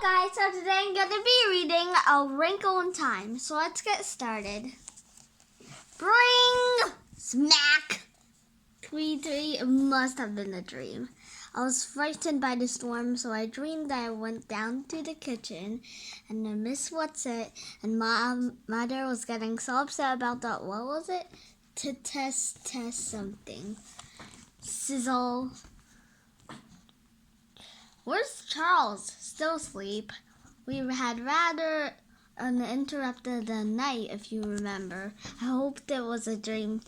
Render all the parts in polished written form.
guys, so today I'm going to be reading A Wrinkle in Time. So let's get started. Bring! Smack! Tweet, it must have been a dream. I was frightened by the storm, so I dreamed that I went down to the kitchen and Miss What's-It and Mother was getting so upset about that, what was it? To test something. Sizzle. Where's Charles? Still asleep. We had rather uninterrupted night, if you remember. I hoped it was a dream.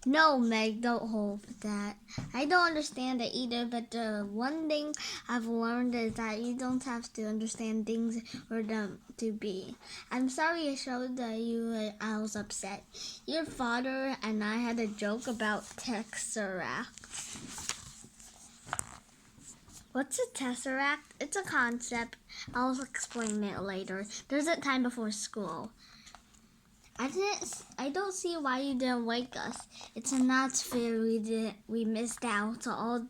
No, Meg, don't hope that. I don't understand it either, but the one thing I've learned is that you don't have to understand things for them to be. I'm sorry I showed you I was upset. Your father and I had a joke about tesseract. What's a tesseract? It's a concept. I'll explain it later. There's a time before school. I don't see why you didn't wake us. It's not fair we missed out on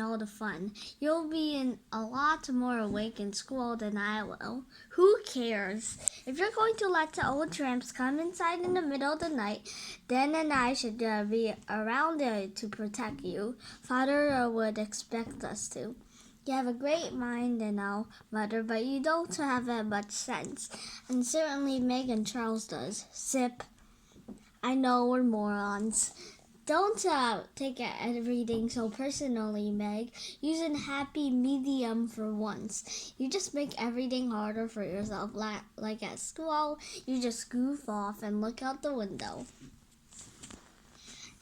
all the fun. You'll be a lot more awake in school than I will. Who cares? If you're going to let the old tramps come inside in the middle of the night, Dan and I should be around to protect you. Father would expect us to. You have a great mind and all, Mother, but you don't have that much sense. And certainly Meg and Charles does. Sip. I know we're morons. Don't take everything so personally, Meg. Use a happy medium for once. You just make everything harder for yourself. Like at school, you just goof off and look out the window.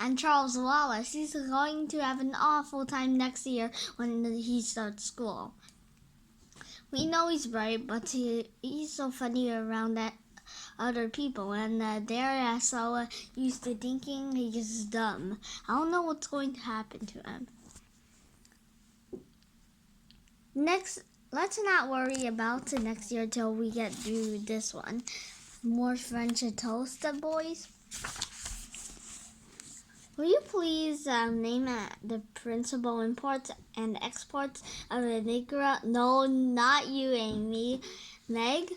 And Charles Wallace, he's going to have an awful time next year when he starts school. We know he's bright, but he's so funny around that other people, and they're so used to thinking he's dumb. I don't know what's going to happen to him. Next, let's not worry about the next year till we get through this one. More French toast, boys. Will you please name the principal imports and exports of the Negro? No, not you, Amy. Meg.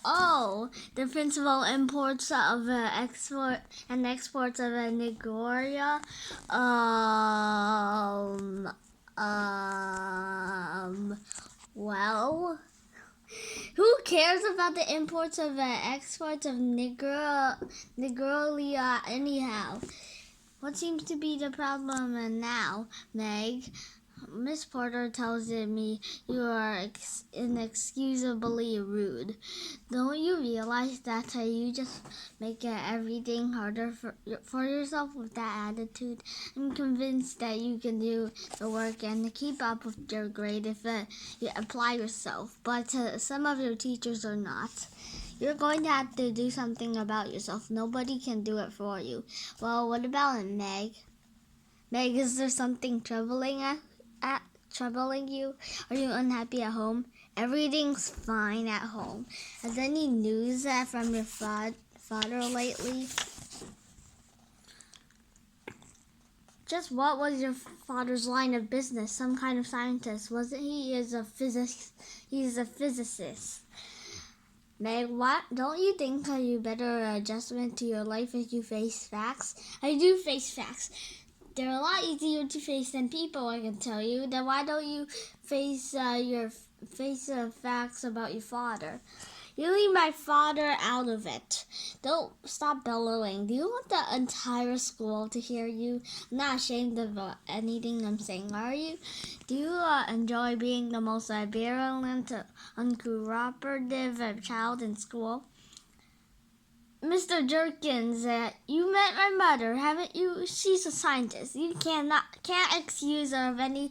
Oh, the principal imports of exports of Nigeria. Well. Who cares about the imports of exports of Nigeria anyhow? What seems to be the problem now, Meg? Miss Porter tells me you are inexcusably rude. Don't you realize that you just make everything harder for yourself with that attitude? I'm convinced that you can do the work and keep up with your grade if you apply yourself, but some of your teachers are not. You're going to have to do something about yourself. Nobody can do it for you. Well, what about it, Meg? Meg, is there something troubling you? Are you unhappy at home? Everything's fine at home. Has any news from your father lately? Just what was your father's line of business? Some kind of scientist, wasn't he? He's a physicist. Meg, what? Don't you think you better adjustment to your life as you face facts? I do face facts. They're a lot easier to face than people, I can tell you. Then why don't you face facts about your father? You leave my father out of it. Don't stop bellowing. Do you want the entire school to hear you? I'm not ashamed of anything I'm saying, are you? Do you enjoy being the most virulent, uncooperative child in school? Mr. Jerkins, you met my mother, haven't you? She's a scientist. You can't excuse her of any.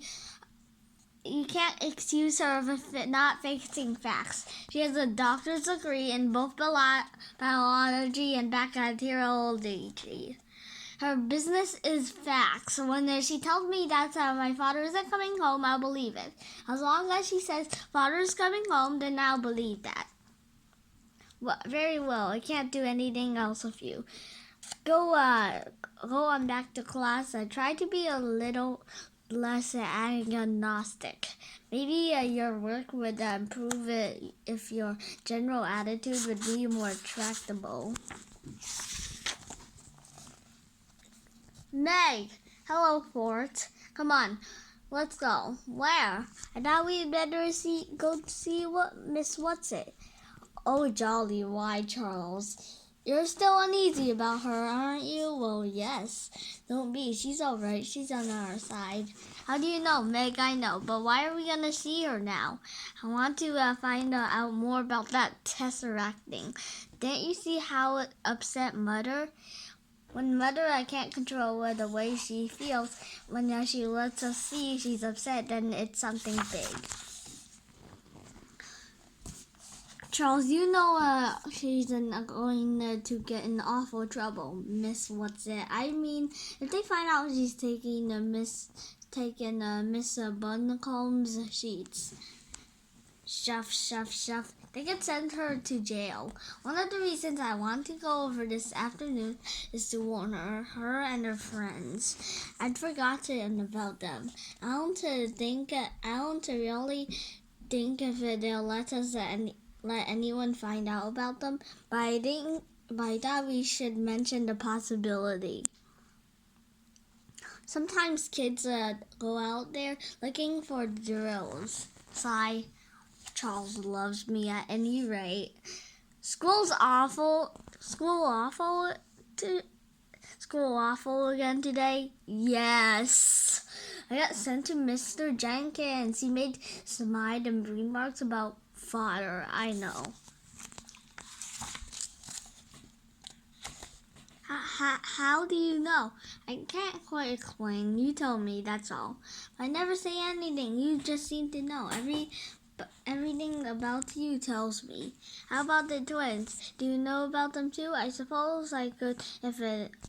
You can't excuse her of not facing facts. She has a doctor's degree in both biology and bacteriology. Her business is facts. When she tells me that my father isn't coming home, I'll believe it. As long as she says father's coming home, then I'll believe that. Well, very well. I can't do anything else with you. Go on back to class. Try to be a little less agnostic. Maybe your work would improve it if your general attitude would be more tractable. Meg! Hello, Fort. Come on, let's go. Where? I thought we'd better go see what Miss What's-It. Oh, jolly, why, Charles? You're still uneasy about her, aren't you? Well, yes. Don't be. She's all right. She's on our side. How do you know? Meg, I know. But why are we going to see her now? I want to find out more about that tesseracting. Didn't you see how it upset Mother? When Mother can't control the way she feels, when she lets us see she's upset, then it's something big. Charles, you know she's going to get in awful trouble, Miss What's-It. I mean, if they find out she's taking Miss Buncombe's sheets, shuff, they could send her to jail. One of the reasons I want to go over this afternoon is to warn her and her friends. I'd forgotten about them. I don't really think if they'll let anyone find out about them, but I thought we should mention the possibility. Sometimes kids go out there looking for drills. Sigh. Charles loves me at any rate. School awful again today? Yes. I got sent to Mr. Jenkins. He made snide and remarks about fodder. I know. How do you know? I can't quite explain. You tell me, that's all. I never say anything. You just seem to know. Everything about you tells me. How about the twins? Do you know about them too? I suppose I could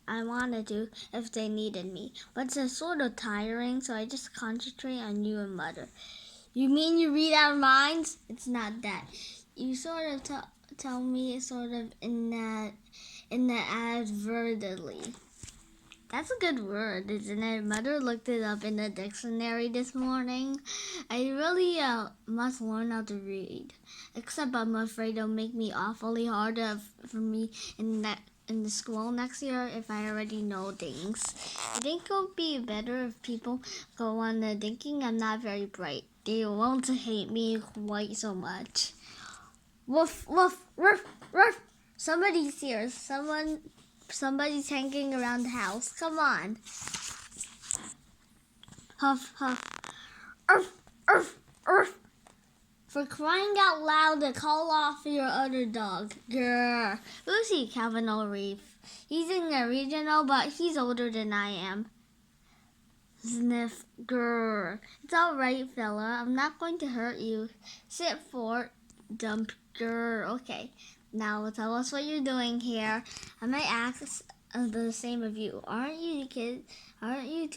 I wanted to, if they needed me. But it's sort of tiring, so I just concentrate on you and Mother. You mean you read our minds? It's not that. You sort of tell me sort of inadvertently. That's a good word, isn't it? Mother looked it up in the dictionary this morning. I really must learn how to read. Except I'm afraid it'll make me awfully hard for me in the school next year if I already know things. I think it'll be better if people go on thinking I'm not very bright. They won't hate me quite so much. Woof, woof, woof, woof. Somebody's here. Somebody's hanging around the house. Come on. Huff, huff. Urf, urf, urf. For crying out loud, call off your other dog. Grrr. Who's he, Calvin O'Reef? He's in the regional, but he's older than I am. Sniff. Grrr. It's all right, fella. I'm not going to hurt you. Sit for dump. Grrr. Okay. Now tell us what you're doing here. I might ask the same of you. Aren't you two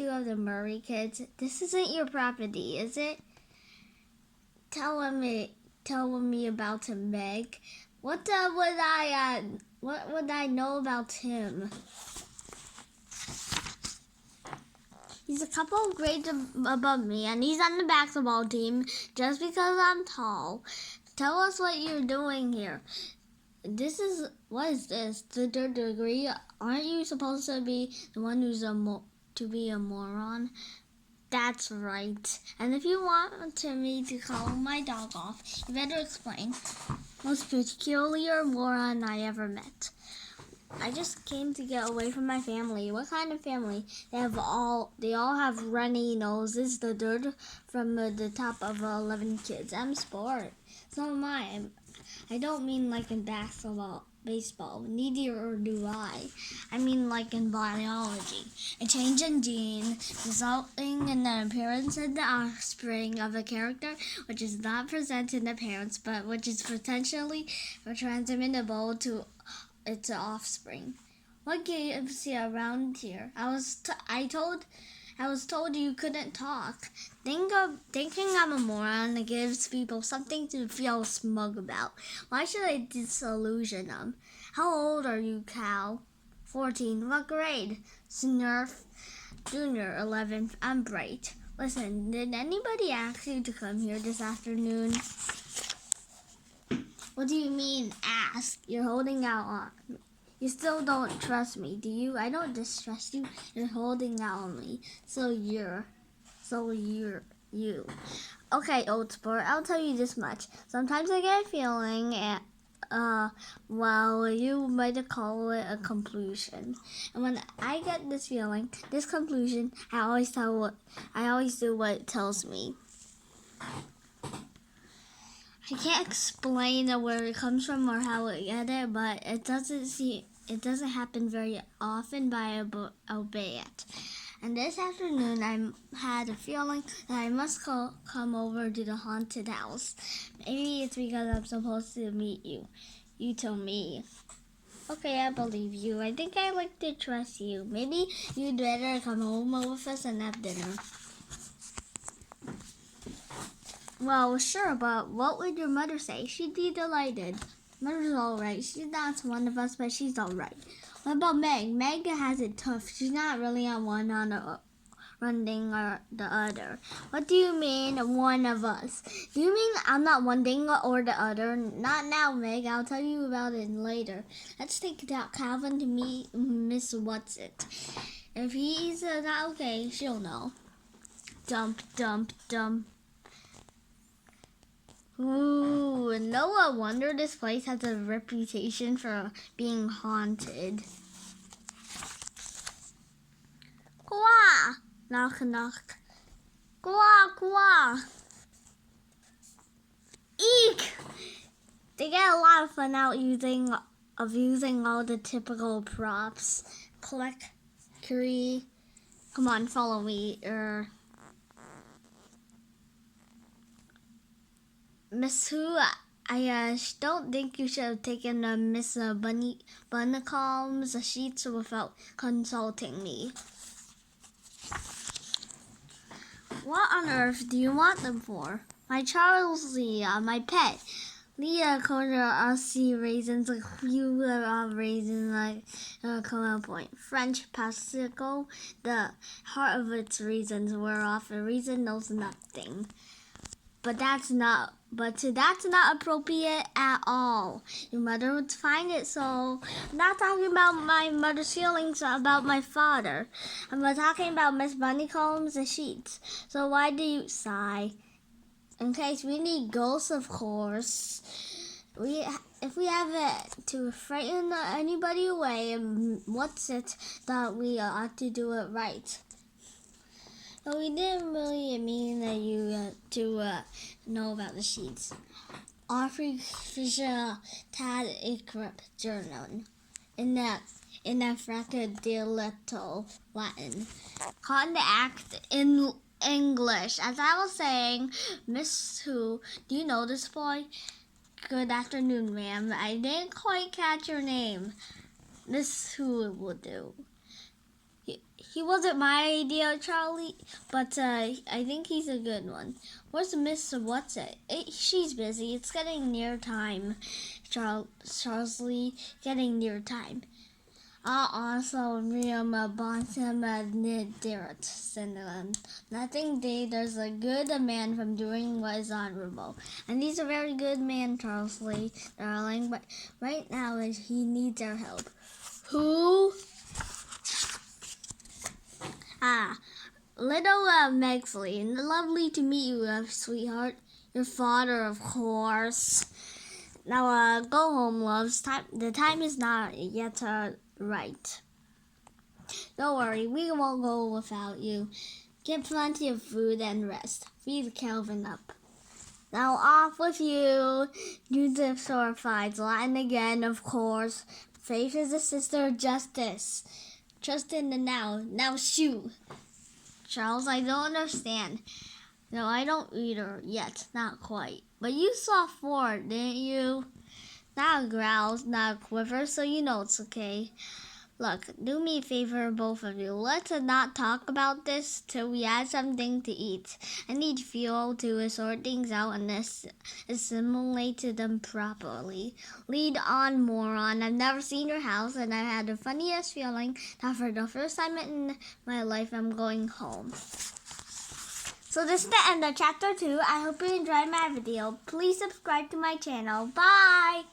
of the Murray kids? This isn't your property, is it? Tell me about him, Meg. What would I know about him? He's a couple of grades above me, and he's on the basketball team just because I'm tall. Tell us what you're doing here. What is this? The third degree? Aren't you supposed to be the one who's to be a moron? That's right. And if you want me to call my dog off, you better explain. Most peculiar moron I ever met. I just came to get away from my family. What kind of family? They all have runny noses. The dirt from the top of 11 kids. I'm sport. So am I. I don't mean like in baseball. Neither do I. I mean like in biology. A change in gene resulting in the appearance and the offspring of a character which is not present in the parents, but which is potentially transmittable to its offspring. What gives you around here? I was told you couldn't talk. Thinking I'm a moron gives people something to feel smug about. Why should I disillusion them? How old are you, Cal? 14. What grade? Snurf. Junior. 11. I'm bright. Listen, did anybody ask you to come here this afternoon? What do you mean, ask? You're holding out on me. You still don't trust me, do you? I don't distrust you. You're holding out on me. So you're you. Okay, old sport, I'll tell you this much. Sometimes I get a feeling, well, you might call it a conclusion. And when I get this feeling, this conclusion, I always do what it tells me. I can't explain where it comes from or how I get it, but it doesn't happen very often, but I obey it. And this afternoon, I had a feeling that I must come over to the haunted house. Maybe it's because I'm supposed to meet you. You told me. Okay, I believe you. I think I like to trust you. Maybe you'd better come home with us and have dinner. Well, sure, but what would your mother say? She'd be delighted. Mother's alright. She's not one of us, but she's alright. What about Meg? Meg has it tough. She's not really on one or the other. What do you mean, one of us? Do you mean I'm not one thing or the other? Not now, Meg. I'll tell you about it later. Let's take Calvin to meet Miss What's-It. If he's not okay, she'll know. Dump, dump, dump. Ooh, no wonder this place has a reputation for being haunted. Quah! Knock, knock. Quah, quah. Eek! They get a lot of fun out using all the typical props. Click, curry. Come on, follow me. Miss Who, I don't think you should have taken Miss Bunnicom's sheets without consulting me. What on earth do you want them for? My Charlie, my pet. Leah called Aussie raisins, a few raisins come on point. French pasico, the heart of its reasons were off. A reason knows nothing. But that's not appropriate at all. Your mother would find it so. I'm not talking about my mother's feelings about my father. I'm talking about Miss Bunnycomb's sheets. So why do you sigh? In case we need ghosts, of course. If we have it to frighten anybody away, what's it that we ought to do it right? But we didn't really mean that you to know about the sheets. Offering Fisher Tad Ikrip Journal in that fractal dialectal Latin. Caught in the act in English. As I was saying, Miss Who, do you know this boy? Good afternoon, ma'am. I didn't quite catch your name. Miss Who will do. He wasn't my idea, Charlie, but I think he's a good one. Where's Miss What's-It? She's busy. It's getting near time, Charlie. Getting near time. Also, Miriam Bonsam Nidirat Cinderland. Nothing there's a good man from doing what is honorable. And he's a very good man, Charlie, darling, but right now he needs our help. Who? Little Megsley, lovely to meet you, sweetheart. Your father, of course. Now, go home, loves. The time is not yet right. Don't worry, we won't go without you. Get plenty of food and rest. Feed Calvin up. Now off with you. Judith Sorfides, Latin again, of course. Faith is the sister of justice. Trust in the now. Now shoot. Charles, I don't understand. No, I don't either yet. Not quite. But you saw Ford, didn't you? Not a growl, not a quiver, so you know it's okay. Look, do me a favor, both of you. Let's not talk about this till we have something to eat. I need fuel to sort things out and assimilate them properly. Lead on, moron. I've never seen your house, and I've had the funniest feeling that for the first time in my life, I'm going home. So this is the end of chapter 2. I hope you enjoyed my video. Please subscribe to my channel. Bye!